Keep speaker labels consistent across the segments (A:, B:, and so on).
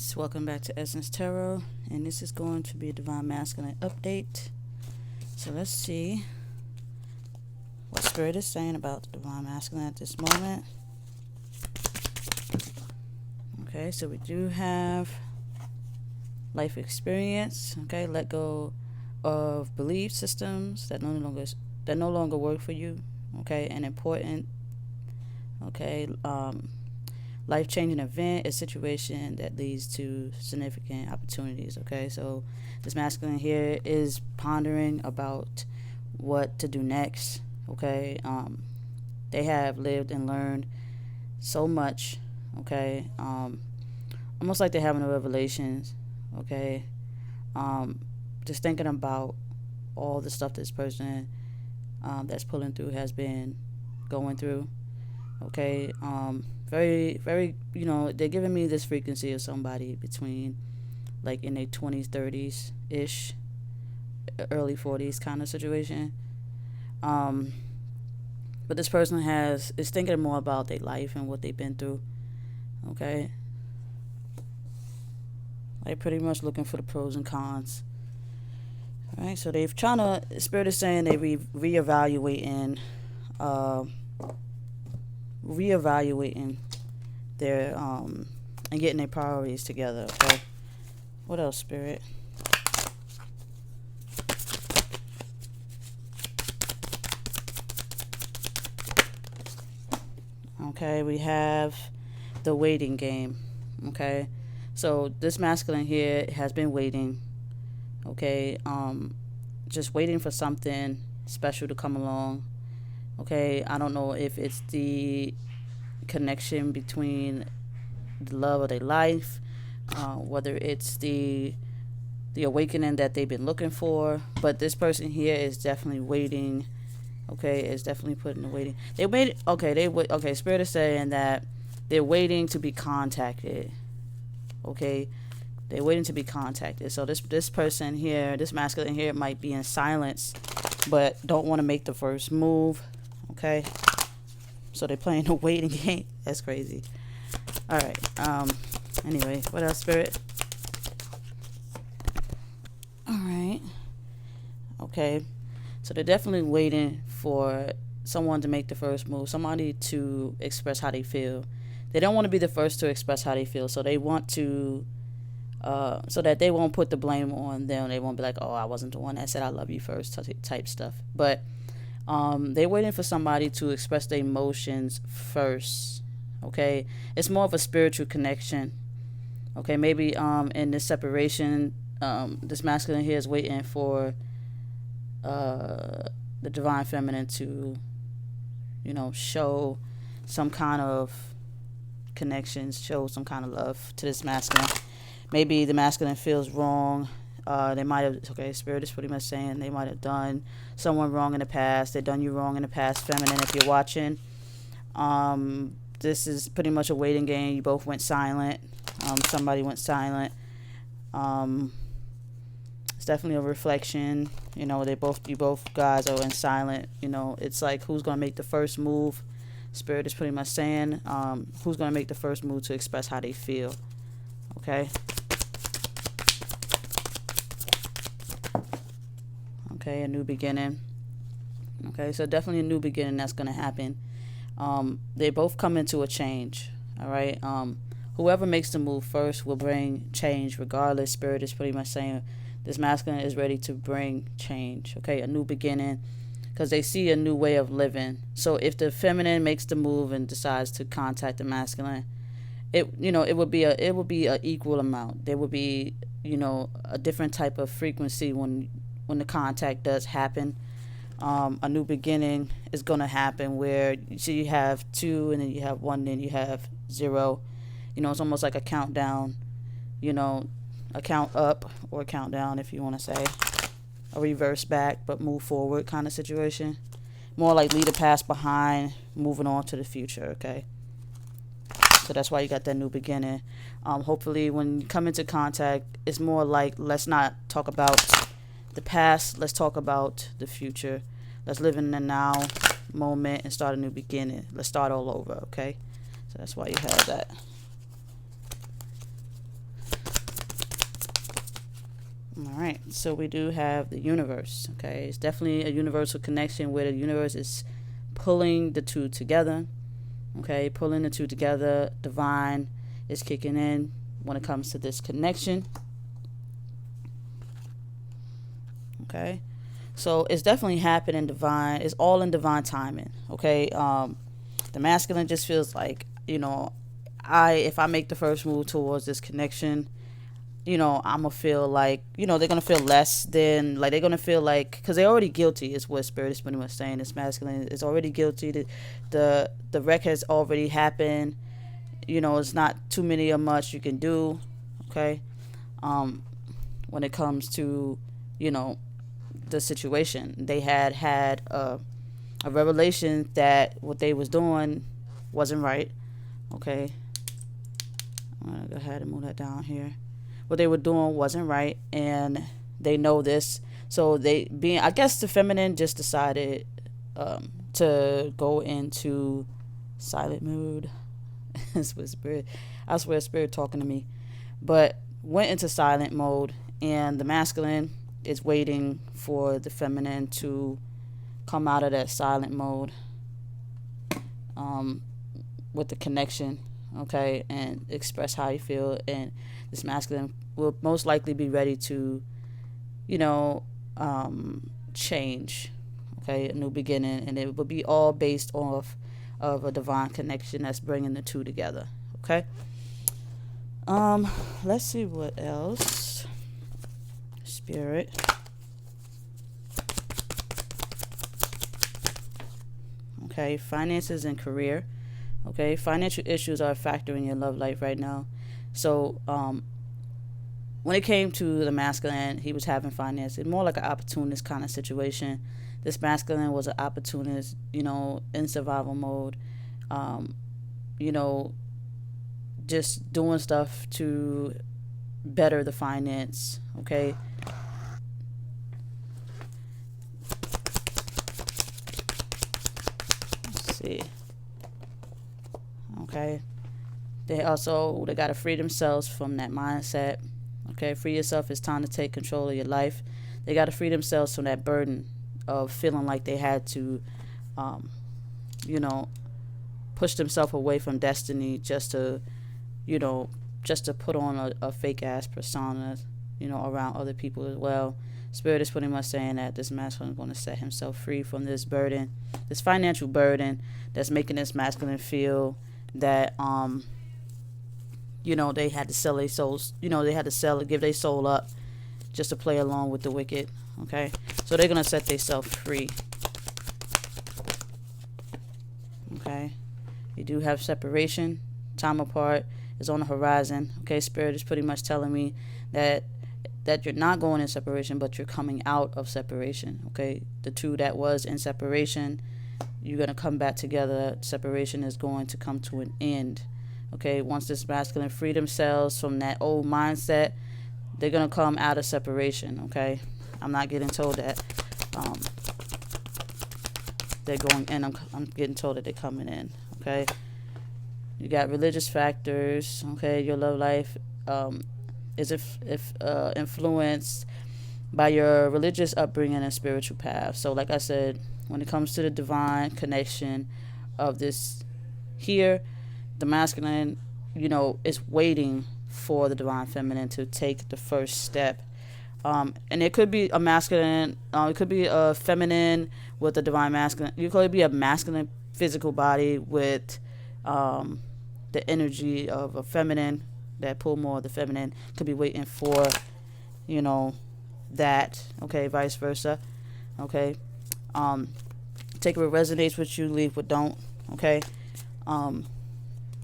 A: peace. Welcome back to Essence Tarot, and this is going to be a Divine Masculine update. So let's see what Spirit is saying about the Divine Masculine at this moment. Okay, so we do have life experience. Okay, let go of belief systems that no longer work for you. Okay, and important. Okay, life-changing event, a situation that leads to significant opportunities. Okay, so this masculine here is pondering about what to do next. Okay, they have lived and learned so much. Okay, almost like they're having a revelations. Okay, just thinking about all the stuff this person that's pulling through has been going through. Okay, very, very, they're giving me this frequency of somebody between like in their 20s, 30s ish, early 40s kind of situation. But this person is thinking more about their life and what they've been through. Okay, like pretty much looking for the pros and cons. All right, so they've Spirit is saying they reevaluating their and getting their priorities together. Okay, what else, Spirit? Okay, we have the waiting game. Okay, so this masculine here has been waiting. Okay, just waiting for something special to come along. Okay, I don't know if it's the connection between the love of their life, whether it's the awakening that they've been looking for, but this person here is definitely waiting. Okay, is definitely putting the waiting. They wait. Okay, Spirit is saying that they're waiting to be contacted. Okay, they're waiting to be contacted. So this person here, this masculine here, might be in silence, but don't want to make the first move. Okay, so they're playing a waiting game. That's crazy. All right. Anyway, what else, Spirit? All right. Okay. So they're definitely waiting for someone to make the first move, somebody to express how they feel. They don't want to be the first to express how they feel, so they want to, so that they won't put the blame on them. They won't be like, oh, I wasn't the one that said I love you first type stuff. But they're waiting for somebody to express their emotions first. Okay, it's more of a spiritual connection. Okay, maybe in this separation, this masculine here is waiting for the divine feminine to, show some kind of connections, show some kind of love to this masculine. Maybe the masculine feels wrong. They might have, Spirit is pretty much saying they might have done someone wrong in the past. They've done you wrong in the past, feminine, if you're watching. This is pretty much a waiting game. You both went silent. Somebody went silent. It's definitely a reflection. You both guys are in silent. It's like who's gonna make the first move. Spirit is pretty much saying who's gonna make the first move to express how they feel. Okay. Okay, a new beginning. Okay, so definitely a new beginning that's gonna happen. They both come into a change. All right. Whoever makes the move first will bring change regardless. Spirit is pretty much saying this masculine is ready to bring change. Okay, a new beginning, because they see a new way of living. So if the feminine makes the move and decides to contact the masculine, it would be a equal amount. There would be a different type of frequency when the contact does happen. A new beginning is going to happen where you have 2 and then you have 1, then you have 0. It's almost like a countdown, a count up or a countdown, if you want to say, a reverse back but move forward kind of situation. More like leave the past behind, moving on to the future. Okay, so that's why you got that new beginning. Hopefully when you come into contact, it's more like, let's not talk about the past, let's talk about the future. Let's live in the now moment and start a new beginning. Let's start all over. Okay, so that's why you have that. All right, so we do have the universe. Okay, it's definitely a universal connection where the universe is pulling the two together. Okay, pulling the two together. Divine is kicking in when it comes to this connection. Okay, so it's definitely happening divine. It's all in divine timing. Okay, the masculine just feels like, if I make the first move towards this connection, I'm gonna feel like, they're gonna feel less than, like, they're gonna feel like, because they're already guilty, is what spirit is pretty much saying. This masculine is already guilty. The wreck has already happened. It's not too many or much you can do. Okay, when it comes to, the situation, they had a revelation that what they was doing wasn't right. Okay, I'm gonna go ahead and move that down here. What they were doing wasn't right, and they know this. So I guess the feminine just decided to go into silent mood. That's what spirit, I swear, spirit talking to me. But went into silent mode, and the masculine is waiting for the feminine to come out of that silent mode with the connection, okay, and express how you feel. And this masculine will most likely be ready to, change, okay, a new beginning, and it will be all based off of a divine connection that's bringing the two together. Okay. Let's see what else. Spirit. Okay, finances and career. Okay, financial issues are a factor in your love life right now. So, when it came to the masculine, he was having finances, more like an opportunist kind of situation. This masculine was an opportunist, in survival mode, just doing stuff to better the finance. Okay. Let's see. Okay. They got to free themselves from that mindset. Okay, free yourself. It's time to take control of your life. They got to free themselves from that burden of feeling like they had to, push themselves away from destiny just to put on a fake ass persona, around other people as well. Spirit is pretty much saying that this masculine is going to set himself free from this burden, this financial burden that's making this masculine feel that they had to sell their souls. They had to give their soul up just to play along with the wicked. Okay, so they're gonna set themselves free. Okay, you do have separation, time apart is on the horizon. Okay, spirit is pretty much telling me that you're not going in separation, but you're coming out of separation. Okay, the two that was in separation, you're gonna come back together. Separation is going to come to an end. Okay, once this masculine free themselves from that old mindset, they're gonna come out of separation. Okay, I'm not getting told that they're going in. I'm getting told that they're coming in. Okay, you got religious factors. Okay, your love life is influenced by your religious upbringing and spiritual path. So, like I said, when it comes to the divine connection of this here, the masculine, is waiting for the divine feminine to take the first step. And it could be a masculine, it could be a feminine with a divine masculine. It could be a masculine physical body with the energy of a feminine that pull more of the feminine. Could be waiting for, that. Okay, vice versa. Okay. Take what resonates with you, leave what don't. Okay.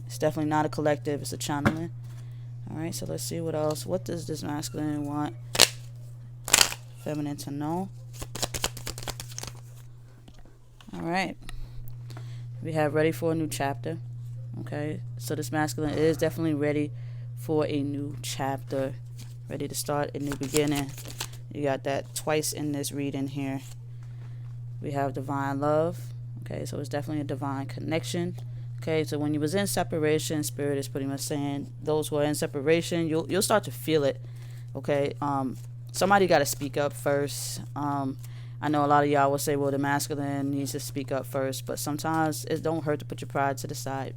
A: It's definitely not a collective, it's a channeling. Alright, so let's see what else. What does this masculine want feminine to know? Alright. We have ready for a new chapter. Okay, so this masculine is definitely ready for a new chapter. Ready to start a new beginning. You got that twice in this reading here. We have divine love. Okay, so it's definitely a divine connection. Okay, so when you was in separation, spirit is pretty much saying those who are in separation, you'll start to feel it. Okay, somebody got to speak up first. I know a lot of y'all will say, well, the masculine needs to speak up first, but sometimes it don't hurt to put your pride to the side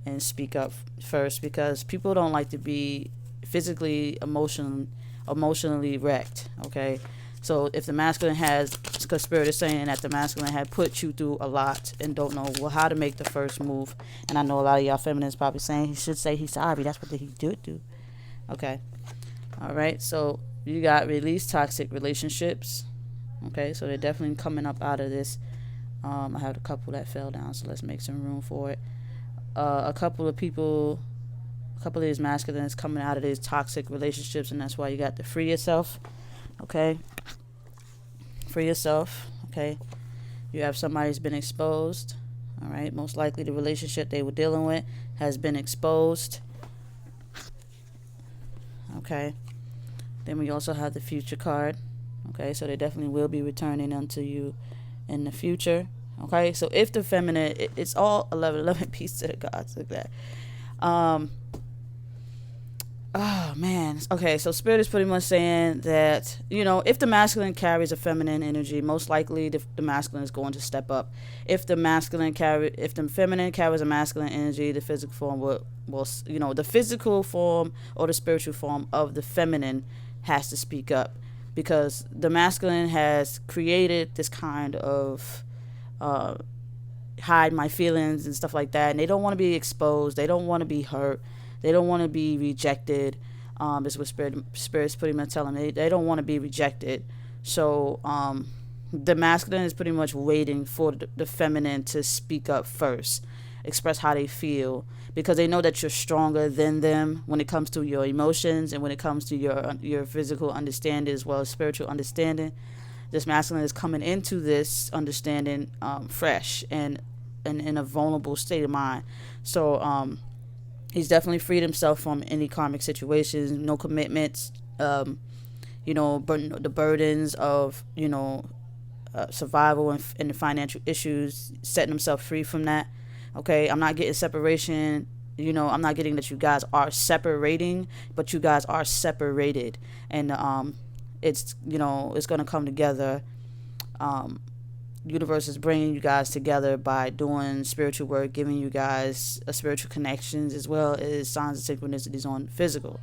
A: and speak up first, because people don't like to be physically, emotionally wrecked. Okay, so if the masculine has, because Spirit is saying that the masculine had put you through a lot and don't know well how to make the first move, and I know a lot of y'all feminines probably saying he should say he's sorry. That's what he did do. Okay, all right. So you got release toxic relationships. Okay, so they're definitely coming up out of this. I had a couple that fell down, so let's make some room for it. A couple of these masculines coming out of these toxic relationships, and that's why you got to free yourself. Okay, free yourself. Okay, you have somebody who's been exposed. All right, most likely the relationship they were dealing with has been exposed. Okay, then we also have the future card. Okay, so they definitely will be returning unto you in the future. Okay, so if the feminine, it's all 11 pieces to the gods like that. Oh man. Okay, so Spirit is pretty much saying that, if the masculine carries a feminine energy, most likely the masculine is going to step up. If the feminine carries a masculine energy, the physical form will the physical form or the spiritual form of the feminine has to speak up, because the masculine has created this kind of hide my feelings and stuff like that, and they don't want to be exposed, they don't want to be hurt, they don't want to be rejected. Is what Spirit's pretty much telling me. They don't want to be rejected. So the masculine is pretty much waiting for the feminine to speak up first, express how they feel, because they know that you're stronger than them when it comes to your emotions and when it comes to your physical understanding as well as spiritual understanding. This masculine is coming into this understanding fresh and in a vulnerable state of mind. So he's definitely freed himself from any karmic situations, no commitments, the burdens of, survival and the financial issues, setting himself free from that. Okay, I'm not getting separation. I'm not getting that you guys are separating, but you guys are separated. And it's going to come together. Universe is bringing you guys together by doing spiritual work, giving you guys spiritual connections as well as signs and synchronicities on physical.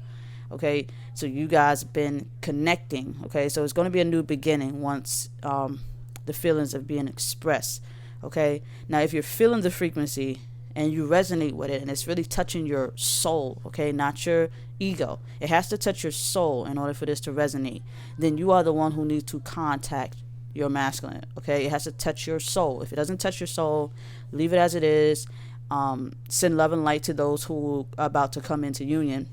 A: Okay, so you guys been connecting. Okay, so it's going to be a new beginning once the feelings are being expressed. Okay, now if you're feeling the frequency and you resonate with it and it's really touching your soul, okay, not your ego, it has to touch your soul in order for this to resonate, then you are the one who needs to contact your masculine. Okay, it has to touch your soul. If it doesn't touch your soul, leave it as it is. Send love and light to those who are about to come into union.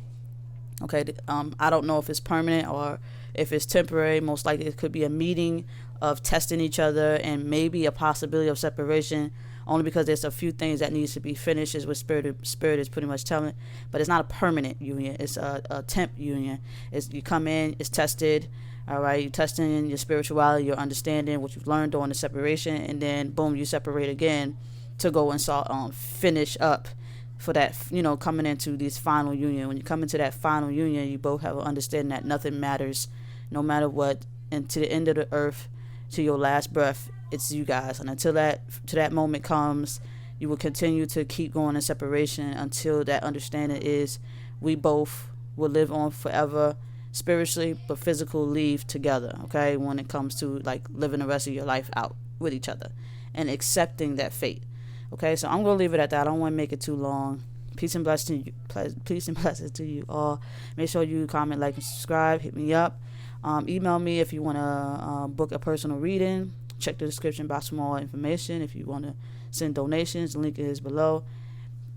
A: Okay, I don't know if it's permanent or if it's temporary. Most likely it could be a meeting of testing each other and maybe a possibility of separation, only because there's a few things that needs to be finished, is what Spirit is pretty much telling. But it's not a permanent union. It's a temp union. You come in, it's tested. All right, you're testing your spirituality, your understanding, what you've learned during the separation, and then boom, you separate again to go and finish up for that, coming into this final union. When you come into that final union, you both have an understanding that nothing matters, no matter what, and to the end of the earth, to your last breath, it's you guys. And until that moment comes, you will continue to keep going in separation until that understanding is we both will live on forever, spiritually but physical leave together. Okay, when it comes to like living the rest of your life out with each other and accepting that fate. Okay, so I'm gonna leave it at that. I don't want to make it too long. Peace and blessings to you all. Make sure you comment, like, and subscribe. Hit me up. Email me if you want to book a personal reading. Check the description box for more information. If you want to send donations, the link is below.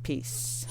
A: Peace.